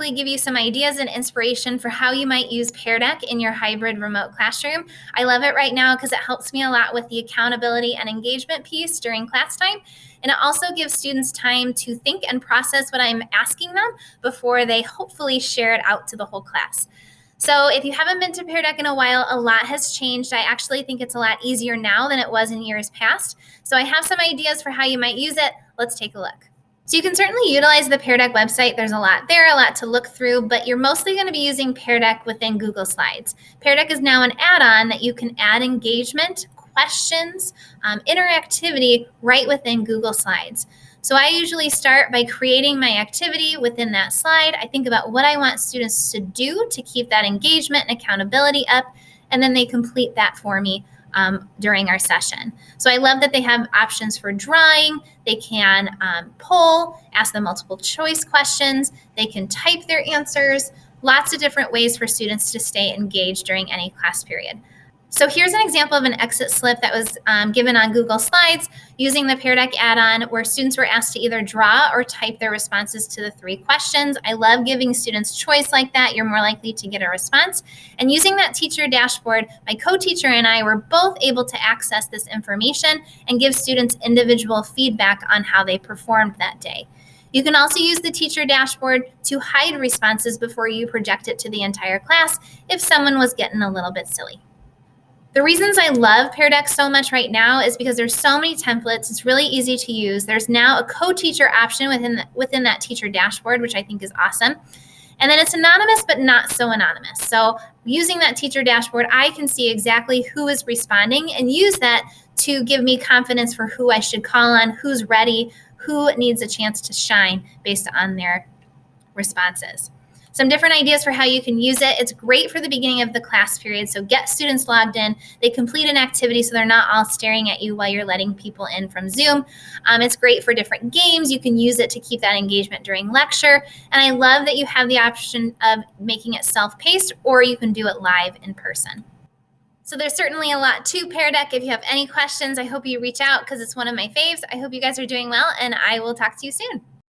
hopefully give you some ideas and inspiration for how you might use Peardeck in your hybrid remote classroom. I love it right now because it helps me a lot with the accountability and engagement piece during class time. And it also gives students time to think and process what I'm asking them before they hopefully share it out to the whole class. So if you haven't been to Peardeck in a while, a lot has changed. I actually think it's a lot easier now than it was in years past. So I have some ideas for how you might use it. Let's take a look. So you can certainly utilize the Peardeck website. There's a lot there, a lot to look through, but you're mostly going to be using Peardeck within Google Slides. Peardeck is now an add-on that you can add engagement, questions, interactivity right within Google Slides. So I usually start by creating my activity within that slide. I think about what I want students to do to keep that engagement and accountability up, and then they complete that for me during our session. So I love that they have options for drawing. They can poll, ask them multiple choice questions. They can type their answers. Lots of different ways for students to stay engaged during any class period. So here's an example of an exit slip that was given on Google Slides using the Peardeck add-on, where students were asked to either draw or type their responses to the 3 questions. I love giving students choice like that. You're more likely to get a response. And using that teacher dashboard, my co-teacher and I were both able to access this information and give students individual feedback on how they performed that day. You can also use the teacher dashboard to hide responses before you project it to the entire class if someone was getting a little bit silly. The reasons I love Peardeck so much right now is because there's so many templates. It's really easy to use. There's now a co-teacher option within that teacher dashboard, which I think is awesome. And then it's anonymous, but not so anonymous. So using that teacher dashboard, I can see exactly who is responding and use that to give me confidence for who I should call on, who's ready, who needs a chance to shine based on their responses. Some different ideas for how you can use it. It's great for the beginning of the class period. So get students logged in. They complete an activity so they're not all staring at you while you're letting people in from Zoom. It's great for different games. You can use it to keep that engagement during lecture. And I love that you have the option of making it self-paced, or you can do it live in person. So there's certainly a lot to Peardeck. If you have any questions, I hope you reach out because it's one of my faves. I hope you guys are doing well, and I will talk to you soon.